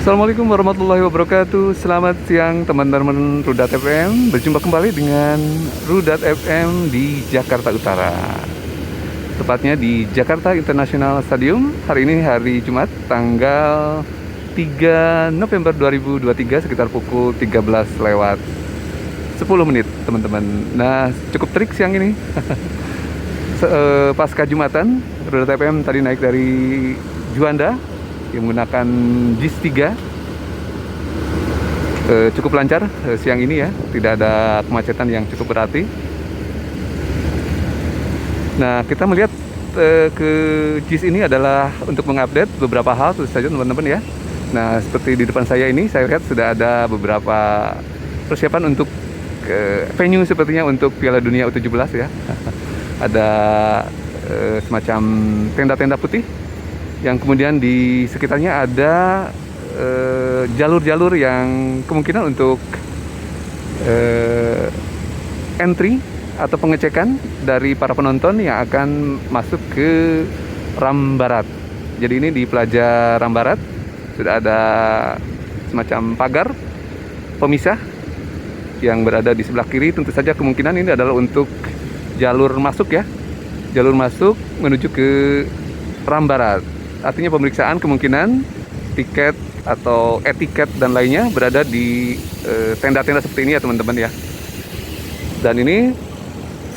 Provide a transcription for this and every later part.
Assalamualaikum warahmatullahi wabarakatuh. Selamat siang teman-teman Rudat FM. Berjumpa kembali dengan Rudat FM di Jakarta Utara. Tepatnya di Jakarta International Stadium. Hari ini hari Jumat tanggal 3 November 2023 sekitar pukul 13 lewat 10 menit teman-teman. Nah, cukup terik siang ini. Pasca Jumatan, Rudat FM tadi naik dari Juanda yang menggunakan JIS 3. Cukup lancar siang ini ya, tidak ada kemacetan yang cukup berarti. Nah, kita melihat ke JIS ini adalah untuk mengupdate beberapa hal tentu saja teman-teman ya. Nah, seperti di depan saya ini, saya lihat sudah ada beberapa persiapan untuk venue sepertinya untuk Piala Dunia U17 ya. Ada semacam tenda-tenda putih yang kemudian di sekitarnya ada jalur-jalur yang kemungkinan untuk entry atau pengecekan dari para penonton yang akan masuk ke Ram Barat. Jadi ini di Plaza Ram Barat sudah ada semacam pagar pemisah yang berada di sebelah kiri. Tentu saja kemungkinan ini adalah untuk jalur masuk ya, jalur masuk menuju ke Ram Barat. Artinya pemeriksaan kemungkinan tiket atau etiket dan lainnya berada di tenda-tenda seperti ini ya teman-teman ya. Dan ini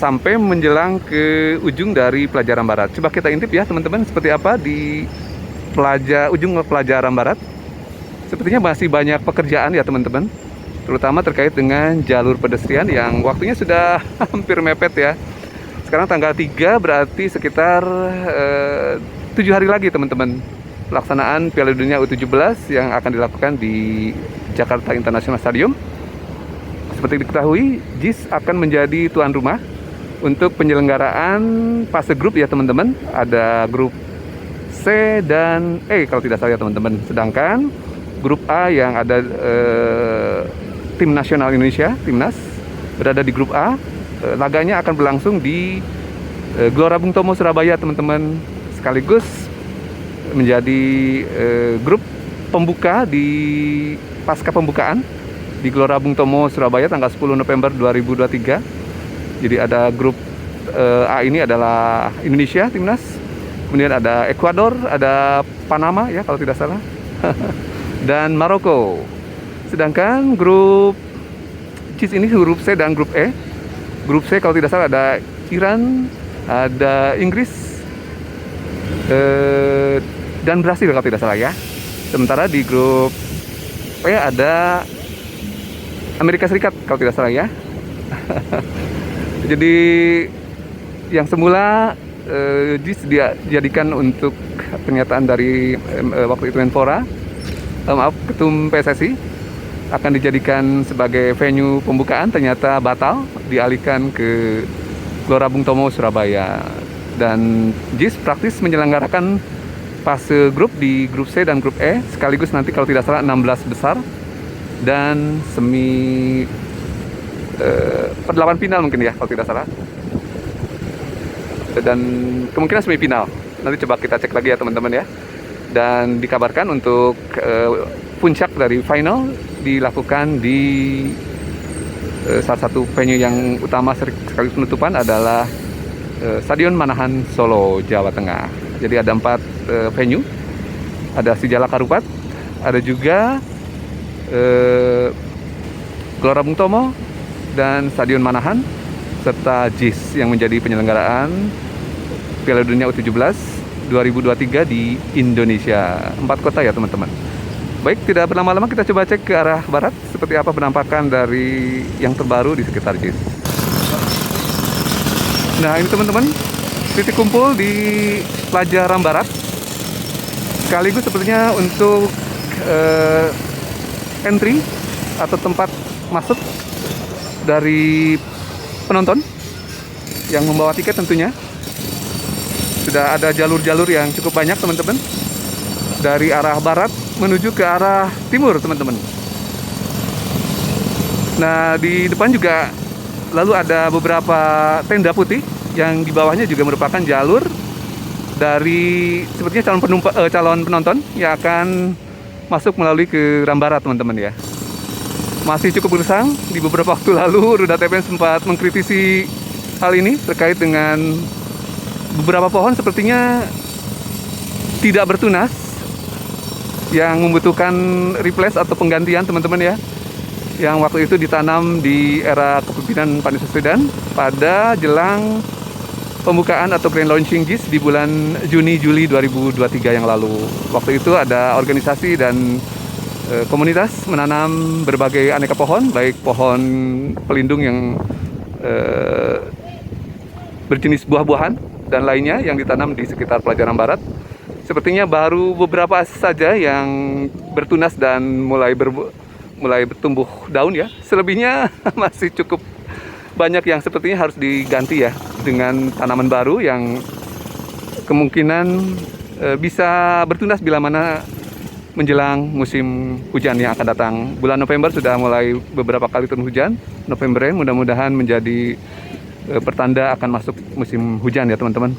sampai menjelang ke ujung dari Plaza Ram Barat. Coba kita intip ya teman-teman seperti apa di ujung Plaza Ram Barat. Sepertinya masih banyak pekerjaan ya teman-teman, terutama terkait dengan jalur pedestrian yang waktunya sudah hampir mepet ya. Sekarang tanggal 3 berarti sekitar 7 hari lagi teman-teman pelaksanaan Piala Dunia U17 yang akan dilakukan di Jakarta International Stadium. Seperti diketahui, JIS akan menjadi tuan rumah untuk penyelenggaraan fase grup ya teman-teman. Ada grup C dan E kalau tidak salah ya teman-teman. Sedangkan grup A yang ada tim nasional Indonesia, timnas, berada di grup A. Laganya akan berlangsung di Gelora Bung Tomo Surabaya teman-teman, sekaligus menjadi grup pembuka di pasca pembukaan di Gelora Bung Tomo Surabaya tanggal 10 November 2023. Jadi ada grup A ini adalah Indonesia timnas, kemudian ada Ekuador, ada Panama ya kalau tidak salah, dan Maroko. Sedangkan grup JIS ini grup C dan grup E. Grup C kalau tidak salah ada Iran, ada Inggris, dan Brasil kalau tidak salah ya. Sementara di grup E ada Amerika Serikat kalau tidak salah ya. Jadi yang semula dijadikan untuk pernyataan dari waktu itu Ketum PSSI akan dijadikan sebagai venue pembukaan, ternyata batal, dialihkan ke Gelora Bung Tomo Surabaya. Dan JIS praktis menyelenggarakan fase grup di grup C dan grup E, sekaligus nanti kalau tidak salah 16 besar dan semi per-8 final mungkin ya kalau tidak salah, dan kemungkinan semifinal. Nanti coba kita cek lagi ya teman-teman ya. Dan dikabarkan untuk puncak dari final dilakukan di salah satu venue yang utama sekaligus penutupan adalah Stadion Manahan Solo, Jawa Tengah. Jadi ada 4 venue, ada Sijalak Harupat, ada juga Gelora Bung Tomo dan Stadion Manahan, serta JIS yang menjadi penyelenggaraan Piala Dunia U17 2023 di Indonesia. 4 kota ya teman-teman. Baik, tidak berlama-lama kita coba cek ke arah barat seperti apa penampakan dari yang terbaru di sekitar JIS. Nah ini teman-teman, titik kumpul di Plaza Ram Barat, sekaligus sepertinya untuk entry atau tempat masuk dari penonton yang membawa tiket tentunya. Sudah ada jalur-jalur yang cukup banyak teman-teman, dari arah barat menuju ke arah timur teman-teman. Nah di depan juga lalu ada beberapa tenda putih yang di bawahnya juga merupakan jalur dari sepertinya calon penonton yang akan masuk melalui ke Rambarat teman-teman ya. Masih cukup gersang. Di beberapa waktu lalu Ruda TPM sempat mengkritisi hal ini terkait dengan beberapa pohon sepertinya tidak bertunas yang membutuhkan replace atau penggantian teman-teman ya, yang waktu itu ditanam di era kepemimpinan Pak Anies Baswedan pada jelang pembukaan atau grand launching JIS di bulan Juni-Juli 2023 yang lalu. Waktu itu ada organisasi dan komunitas menanam berbagai aneka pohon, baik pohon pelindung yang berjenis buah-buahan dan lainnya yang ditanam di sekitar Pelajaran Barat. Sepertinya baru beberapa saja yang bertunas dan mulai bertumbuh daun ya. Selebihnya masih cukup banyak yang sepertinya harus diganti ya dengan tanaman baru yang kemungkinan bisa bertunas bila mana menjelang musim hujan yang akan datang. Bulan November sudah mulai beberapa kali turun hujan. November mudah-mudahan menjadi pertanda akan masuk musim hujan ya teman-teman.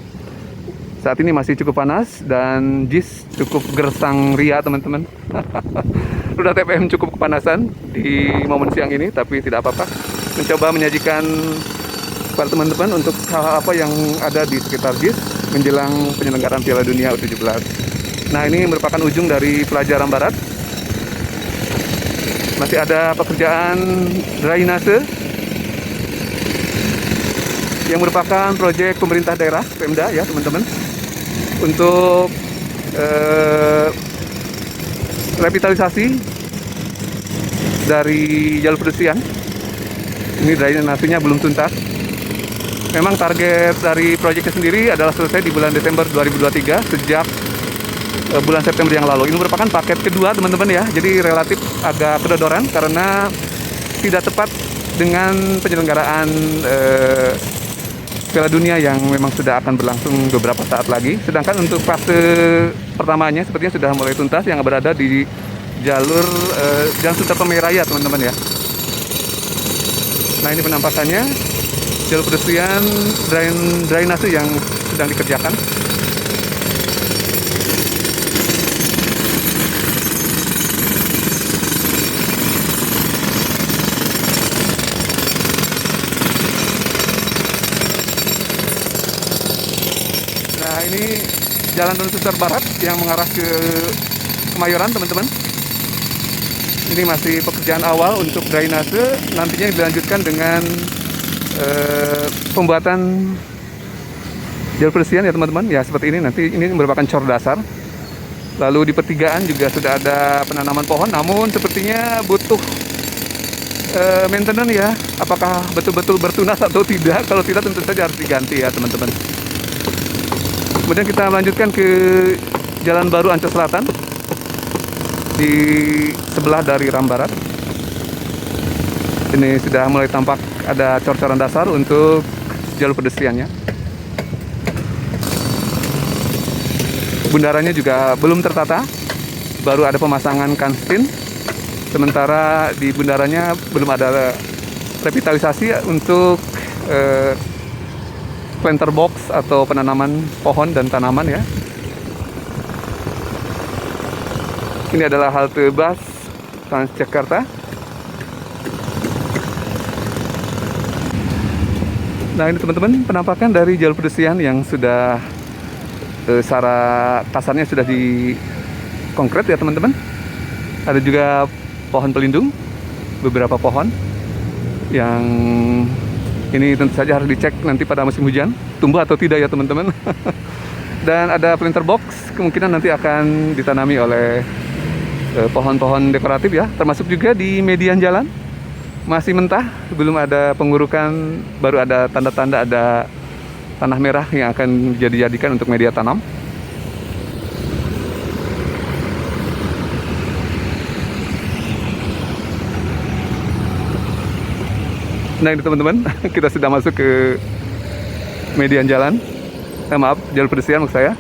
Saat ini masih cukup panas dan JIS cukup gersang ria teman-teman. Ruda TPM cukup kepanasan di momen siang ini, tapi tidak apa-apa. Mencoba menyajikan kepada teman-teman untuk hal apa yang ada di sekitar JIS menjelang penyelenggaraan Piala Dunia U17. Nah, ini merupakan ujung dari Pelajaran Barat. Masih ada pekerjaan drainase yang merupakan proyek pemerintah daerah Pemda ya teman-teman, untuk revitalisasi dari jalur pedestrian. Ini drainasenya belum tuntas. Memang target dari proyeknya sendiri adalah selesai di bulan Desember 2023 sejak bulan September yang lalu. Ini merupakan paket kedua teman-teman ya, jadi relatif agak kedodoran karena tidak tepat dengan penyelenggaraan Piala Dunia yang memang sudah akan berlangsung beberapa saat lagi. Sedangkan untuk fase pertamanya sepertinya sudah mulai tuntas yang berada di jalur Jalan Sutarto Raya teman-teman ya. Nah, ini penampakannya jalur pedestrian drainase yang sedang dikerjakan. Nah, ini Jalan Don Suster Barat yang mengarah ke Kemayoran teman-teman. Ini masih pekerjaan awal untuk drainase, nantinya dilanjutkan dengan pembuatan jalur pedestrian ya teman-teman. Ya seperti ini, nanti ini merupakan cor dasar. Lalu di pertigaan juga sudah ada penanaman pohon, namun sepertinya butuh maintenance ya. Apakah betul-betul bertunas atau tidak? Kalau tidak tentu saja harus diganti ya teman-teman. Kemudian kita lanjutkan ke Jalan Baru Ancol Selatan di sebelah dari Rambarat. Ini sudah mulai tampak ada cor-coran dasar untuk jalur pedestriannya. Bundarannya juga belum tertata, baru ada pemasangan kanstin. Sementara di bundarannya belum ada revitalisasi untuk planter box atau penanaman pohon dan tanaman ya. Ini adalah halte bus Transjakarta. Nah, ini teman-teman penampakan dari jalur pedestrian yang sudah secara kasarnya sudah di konkret ya teman-teman. Ada juga pohon pelindung, beberapa pohon yang ini tentu saja harus dicek nanti pada musim hujan, tumbuh atau tidak ya teman-teman. Dan ada planter box, kemungkinan nanti akan ditanami oleh pohon-pohon dekoratif ya, termasuk juga di median jalan. Masih mentah, belum ada pengurukan, baru ada tanda-tanda ada tanah merah yang akan dijadikan untuk media tanam. Nah, ini teman-teman, kita sudah masuk ke median jalan. Maaf, jalur pedestrian maksud saya.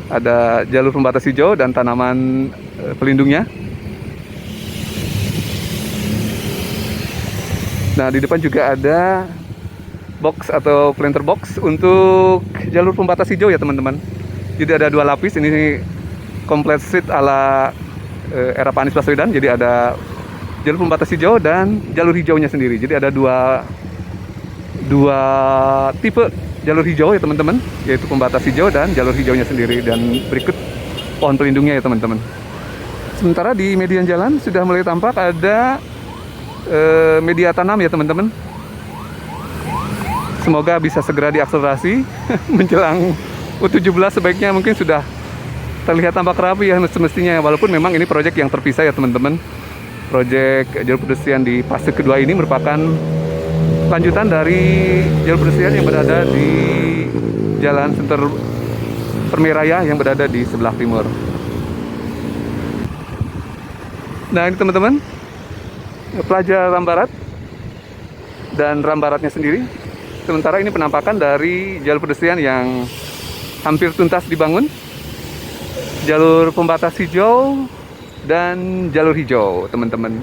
Ada jalur pembatas hijau dan tanaman pelindungnya. Nah, di depan juga ada box atau planter box untuk jalur pembatas hijau ya teman-teman. Jadi ada dua lapis, ini complete street ala era Pak Anies Baswedan. Jadi ada jalur pembatas hijau dan jalur hijaunya sendiri. Jadi ada dua tipe jalur hijau ya teman-teman, yaitu pembatas hijau dan jalur hijaunya sendiri. Dan berikut pohon pelindungnya ya teman-teman. Sementara di median jalan sudah mulai tampak ada media tanam ya teman-teman. Semoga bisa segera diakselerasi menjelang U17 sebaiknya mungkin sudah terlihat tampak rapi ya semestinya. Walaupun memang ini proyek yang terpisah ya teman-teman. Proyek jalur pedestrian di fase kedua ini merupakan lanjutan dari jalur pedestrian yang berada di Jalan Senter Permeraya yang berada di sebelah timur. Nah ini teman-teman, pelajar Rambarat dan Rambaratnya sendiri. Sementara ini penampakan dari jalur pedestrian yang hampir tuntas dibangun, jalur pembatas hijau dan jalur hijau teman-teman.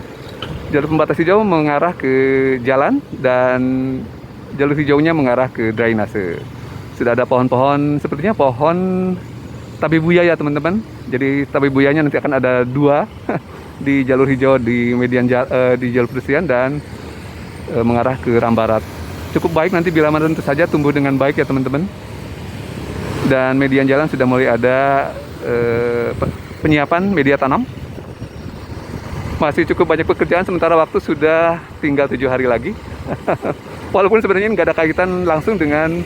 Jalur pembatas hijau mengarah ke jalan dan jalur hijaunya mengarah ke drainase. Sudah ada pohon-pohon, sepertinya pohon tabebuya ya teman-teman. Jadi tabebuyanya nanti akan ada 2 di jalur hijau di di jalur pedestrian dan mengarah ke Rambarat. Cukup baik nanti bila mana tentu saja tumbuh dengan baik ya teman-teman. Dan median jalan sudah mulai ada penyiapan media tanam. Masih cukup banyak pekerjaan, sementara waktu sudah tinggal 7 hari lagi. Walaupun sebenarnya nggak ada kaitan langsung dengan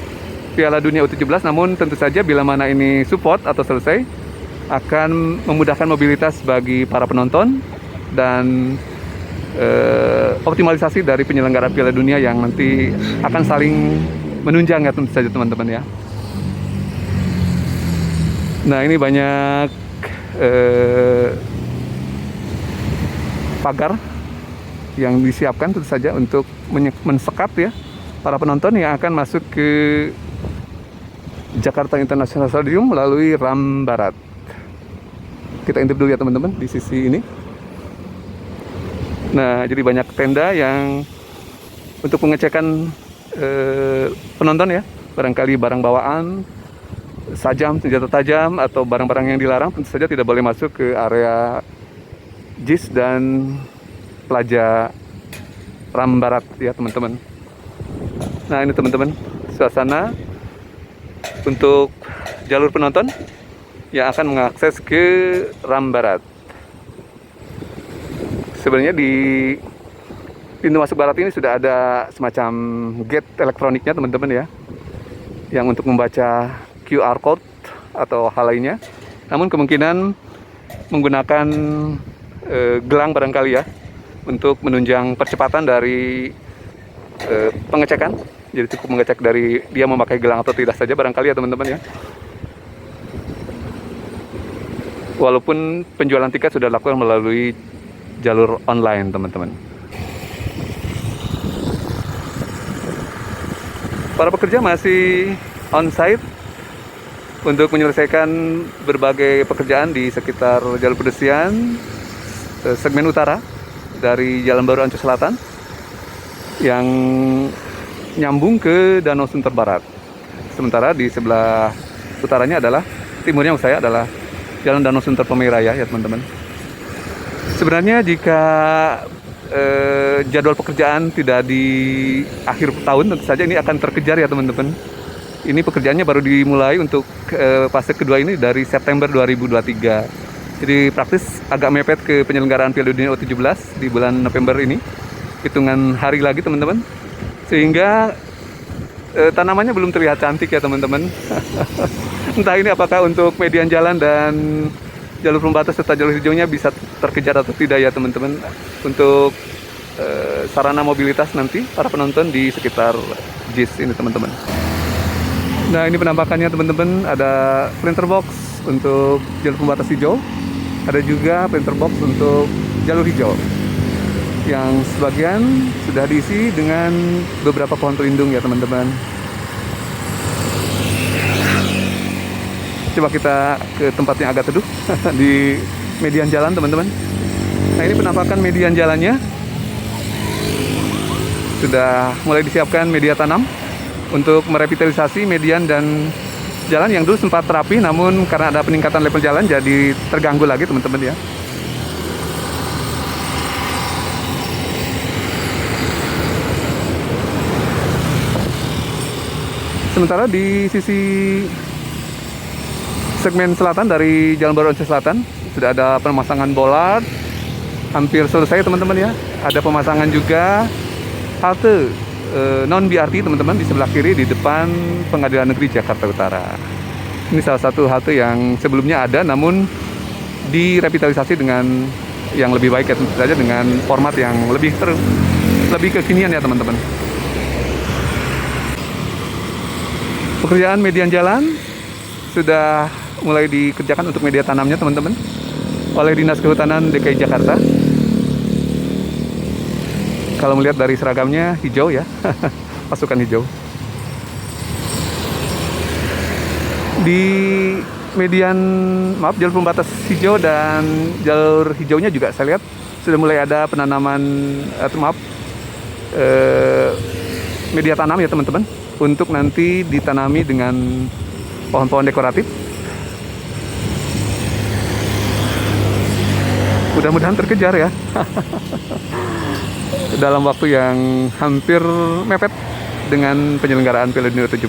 Piala Dunia U17, namun tentu saja bila mana ini support atau selesai, akan memudahkan mobilitas bagi para penonton dan optimalisasi dari penyelenggaraan Piala Dunia yang nanti akan saling menunjang ya tentu saja teman-teman ya. Nah ini banyak pagar yang disiapkan tentu saja untuk mensekat ya para penonton yang akan masuk ke Jakarta International Stadium melalui Rambarat. Kita intip dulu ya teman-teman di sisi ini. Nah jadi banyak tenda yang untuk pengecekan penonton ya, barangkali barang bawaan, sajam, senjata tajam atau barang-barang yang dilarang tentu saja tidak boleh masuk ke area JIS dan Plaza Rambarat ya teman-teman. Nah ini teman-teman suasana untuk jalur penonton yang akan mengakses ke Rambarat. Sebenarnya di pintu masuk barat ini sudah ada semacam gate elektroniknya teman-teman ya, yang untuk membaca QR code atau hal lainnya. Namun kemungkinan menggunakan gelang barangkali ya untuk menunjang percepatan dari pengecekan. Jadi cukup mengecek dari dia memakai gelang atau tidak saja barangkali ya teman-teman ya. Walaupun penjualan tiket sudah dilakukan melalui jalur online teman-teman. Para pekerja masih on-site untuk menyelesaikan berbagai pekerjaan di sekitar jalur pedestrian segmen utara dari Jalan Baru Ancol Selatan yang nyambung ke Danau Sunter Barat. Sementara di sebelah utaranya adalah, timurnya maksud saya adalah Jalan Danau Sunter Pemiraya ya teman-teman. Sebenarnya jika jadwal pekerjaan tidak di akhir tahun, tentu saja ini akan terkejar ya teman-teman. Ini pekerjaannya baru dimulai untuk fase kedua ini dari September 2023. Jadi praktis agak mepet ke penyelenggaraan Piala Dunia U17 di bulan November ini. Hitungan hari lagi teman-teman. Sehingga tanamannya belum terlihat cantik ya teman-teman. Entah ini apakah untuk median jalan dan jalur pembatas serta jalur hijaunya bisa terkejar atau tidak ya teman-teman. Untuk sarana mobilitas nanti para penonton di sekitar JIS ini teman-teman. Nah ini penampakannya teman-teman, ada printer box untuk jalur pembatas hijau. Ada juga printer box untuk jalur hijau yang sebagian sudah diisi dengan beberapa pohon pelindung ya teman-teman. Coba kita ke tempat yang agak teduh di median jalan teman-teman. Nah ini penampakan median jalannya. Sudah mulai disiapkan media tanam untuk merevitalisasi median dan jalan yang dulu sempat rapi, namun karena ada peningkatan level jalan jadi terganggu lagi teman-teman ya. Sementara di sisi segmen selatan dari Jalan Baru Once Selatan sudah ada pemasangan bollard, hampir selesai teman-teman ya. Ada pemasangan juga halte non BRT teman-teman di sebelah kiri di depan Pengadilan Negeri Jakarta Utara. Ini salah satu halte yang sebelumnya ada namun direvitalisasi dengan yang lebih baik ya, tentu saja dengan format yang lebih kekinian ya teman-teman. Pekerjaan median jalan sudah mulai dikerjakan untuk media tanamnya teman-teman oleh Dinas Kehutanan DKI Jakarta. Kalau melihat dari seragamnya hijau ya, pasukan hijau. Di jalur pembatas hijau dan jalur hijaunya juga saya lihat sudah mulai ada penanaman media tanam ya teman-teman, untuk nanti ditanami dengan pohon-pohon dekoratif. Mudah-mudahan terkejar ya. Dalam waktu yang hampir mepet dengan penyelenggaraan Piala Dunia U17.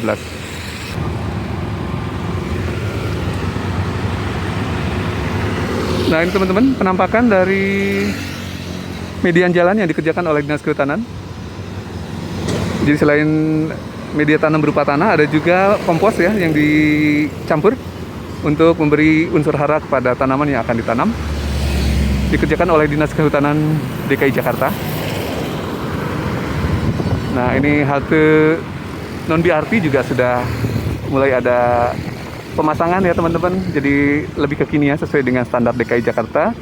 Nah ini teman-teman penampakan dari median jalan yang dikerjakan oleh Dinas Kehutanan. Jadi selain media tanam berupa tanah, ada juga kompos ya yang dicampur untuk memberi unsur hara kepada tanaman yang akan ditanam. Dikerjakan oleh Dinas Kehutanan DKI Jakarta. Nah ini halte non BRT juga sudah mulai ada pemasangan ya teman-teman. Jadi lebih kekinian sesuai dengan standar DKI Jakarta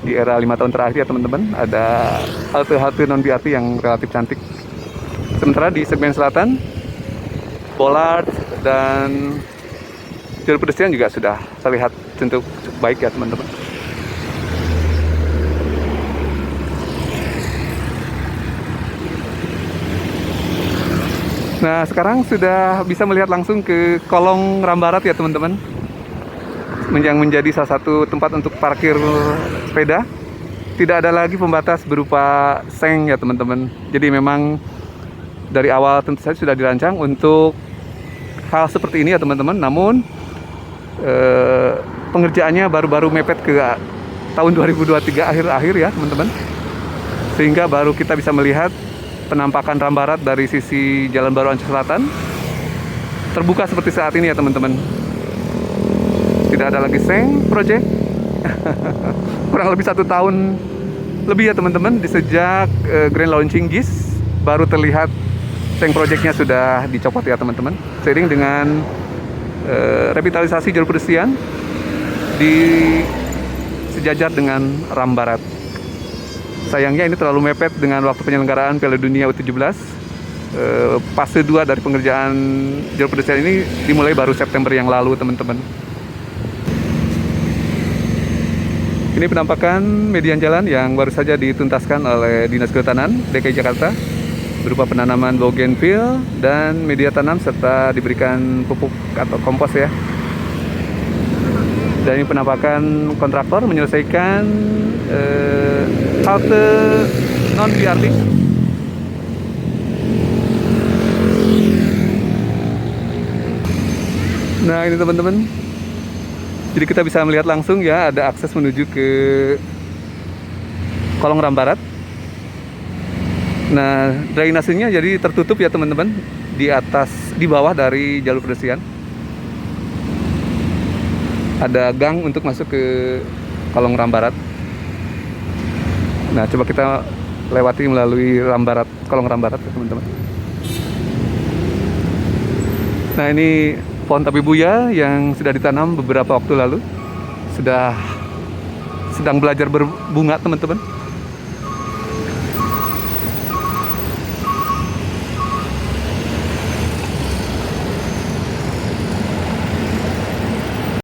di era 5 tahun terakhir ya teman-teman. Ada halte-halte non BRT yang relatif cantik. Sementara di segmen selatan, bollard dan jalur pedestrian juga sudah terlihat cukup baik ya teman-teman. Nah sekarang sudah bisa melihat langsung ke kolong Rambarat ya teman-teman, yang menjadi salah satu tempat untuk parkir sepeda. Tidak ada lagi pembatas berupa seng ya teman-teman. Jadi memang dari awal tentu saja sudah dirancang untuk hal seperti ini ya teman-teman. Namun pengerjaannya baru-baru mepet ke tahun 2023 akhir-akhir ya teman-teman. Sehingga baru kita bisa melihat penampakan Rambarat dari sisi Jalan Baru Once Selatan terbuka seperti saat ini ya teman-teman. Tidak ada lagi seng project. Kurang lebih 1 tahun lebih ya teman-teman, di sejak grand launching GIS baru terlihat seng projectnya sudah dicopot ya teman-teman. Seiring dengan revitalisasi jalur pedestrian di sejajar dengan Rambarat. Sayangnya ini terlalu mepet dengan waktu penyelenggaraan Piala Dunia U17. Fase 2 dari pengerjaan jalur pedestrian ini dimulai baru September yang lalu teman-teman. Ini penampakan median jalan yang baru saja dituntaskan oleh Dinas Kehutanan DKI Jakarta berupa penanaman bougainville dan media tanam serta diberikan pupuk atau kompos ya. Dan ini penampakan kontraktor menyelesaikan halte non BRT. Nah ini teman-teman, jadi kita bisa melihat langsung ya, ada akses menuju ke kolong Rambarat. Nah drainasenya jadi tertutup ya teman-teman, di bawah dari jalur pedestrian. Ada gang untuk masuk ke kolong Rambarat. Nah coba kita lewati melalui kolong Rambarat ya teman-teman. Nah ini pohon tabebuya yang sudah ditanam beberapa waktu lalu sudah sedang belajar berbunga teman-teman.